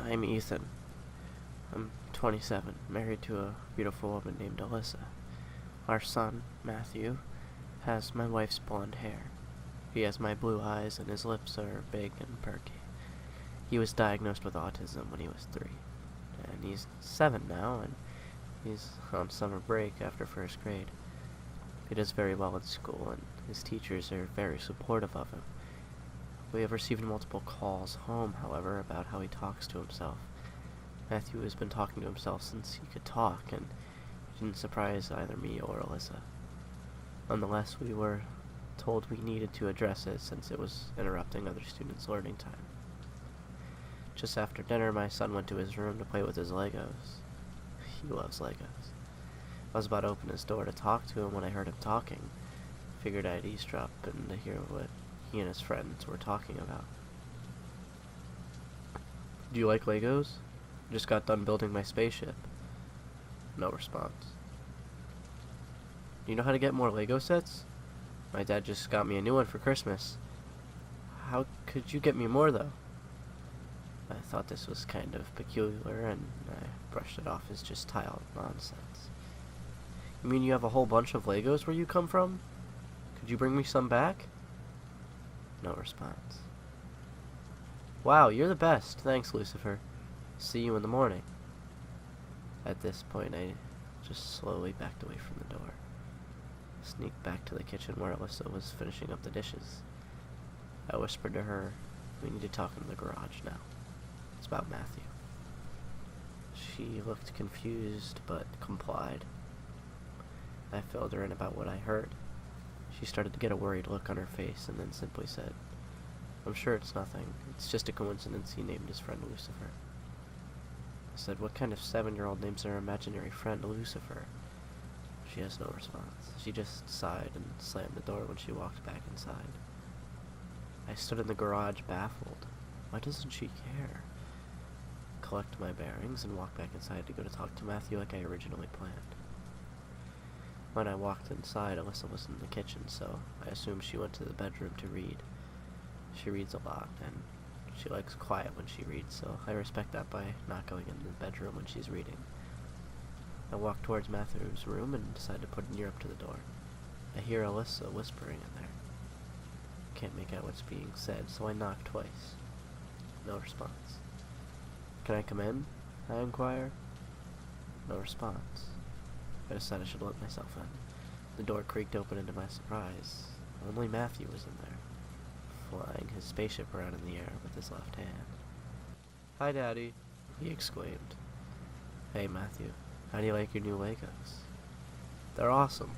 I'm Ethan. I'm 27, married to a beautiful woman named Alyssa. Our son, Matthew, has my wife's blonde hair. He has my blue eyes and his lips are big and perky. He was diagnosed with autism when he was 3, and he's 7 now, and he's on summer break after first grade. He does very well at school, and his teachers are very supportive of him. We have received multiple calls home, however, about how he talks to himself. Matthew has been talking to himself since he could talk, and it didn't surprise either me or Alyssa. Nonetheless, we were told we needed to address it since it was interrupting other students' learning time. Just after dinner, my son went to his room to play with his Legos. He loves Legos. I was about to open his door to talk to him when I heard him talking. Figured I'd eavesdrop and to hear what he and his friends were talking about. "Do you like Legos? Just got done building my spaceship." No response. "Do you know how to get more Lego sets? My dad just got me a new one for Christmas." "How could you get me more, though?" I thought this was kind of peculiar, and I brushed it off as just child nonsense. "You mean you have a whole bunch of Legos where you come from? Could you bring me some back?" No response. "Wow, you're the best. Thanks, Lucifer. See you in the morning." At this point, I just slowly backed away from the door. Sneaked back to the kitchen where Alyssa was finishing up the dishes. I whispered to her, "We need to talk in the garage now. It's about Matthew." She looked confused, but complied. I filled her in about what I heard. She started to get a worried look on her face, and then simply said, "I'm sure it's nothing. It's just a coincidence he named his friend Lucifer." I said, "What kind of 7-year-old names their imaginary friend Lucifer?" She has no response. She just sighed and slammed the door when she walked back inside. I stood in the garage baffled. Why doesn't she care? Collect my bearings and walk back inside to go to talk to Matthew like I originally planned. When I walked inside, Alyssa was in the kitchen, so I assumed she went to the bedroom to read. She reads a lot, and she likes quiet when she reads, so I respect that by not going into the bedroom when she's reading. I walked towards Matthew's room and decided to put an ear up to the door. I hear Alyssa whispering in there. Can't make out what's being said, so I knocked twice. No response. "Can I come in?" I inquire. No response. I decided I should let myself in. The door creaked open, and to my surprise, only Matthew was in there, flying his spaceship around in the air with his left hand. "Hi, Daddy," he exclaimed. "Hey, Matthew, how do you like your new Legos?" "They're awesome."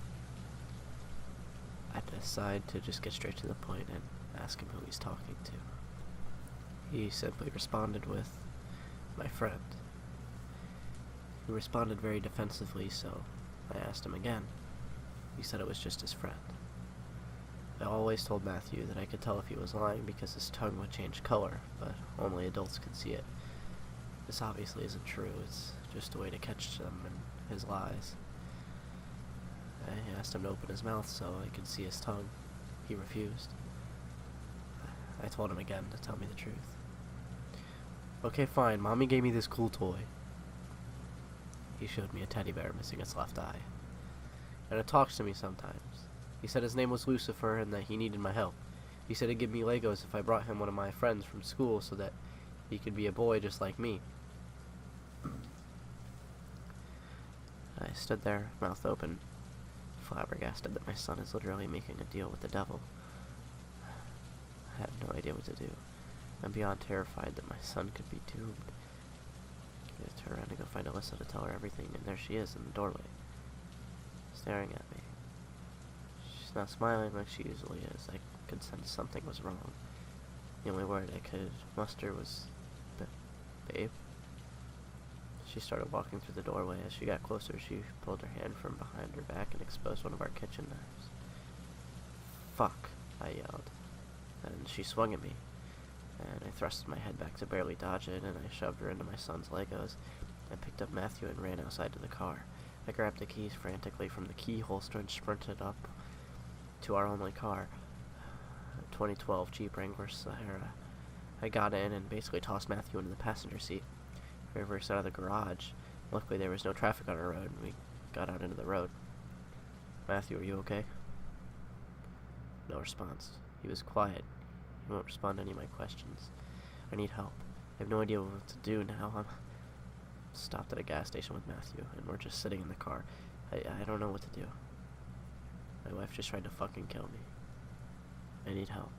I decide to just get straight to the point and ask him who he's talking to. He simply responded with, "My friend." He responded very defensively, so I asked him again. He said it was just his friend. I always told Matthew that I could tell if he was lying because his tongue would change color, but only adults could see it. This obviously isn't true. It's just a way to catch them in his lies. I asked him to open his mouth so I could see his tongue. He refused. I told him again to tell me the truth. "Okay, fine. Mommy gave me this cool toy." He showed me a teddy bear missing its left eye. "And it talks to me sometimes. He said his name was Lucifer and that he needed my help. He said he'd give me Legos if I brought him one of my friends from school so that he could be a boy just like me." I stood there, mouth open, flabbergasted that my son is literally making a deal with the devil. I had no idea what to do. I'm beyond terrified that my son could be doomed. I turn around to go find Alyssa to tell her everything, and there she is in the doorway, staring at me. She's not smiling like she usually is. I could sense something was wrong. The only word I could muster was, "Babe?" She started walking through the doorway. As she got closer, she pulled her hand from behind her back and exposed one of our kitchen knives. "Fuck," I yelled. And she swung at me, and I thrust my head back to barely dodge it, and I shoved her into my son's Legos. I picked up Matthew and ran outside to the car. I grabbed the keys frantically from the key holster and sprinted up to our only car, a 2012 Jeep Wrangler Sahara. I got in and basically tossed Matthew into the passenger seat. We reversed out of the garage. Luckily, there was no traffic on our road, and we got out into the road. Matthew, are you okay? No response. He was quiet. He won't respond to any of my questions. I need help. I have no idea what to do now. I'm stopped at a gas station with Matthew, and we're just sitting in the car. I don't know what to do. My wife just tried to fucking kill me. I need help.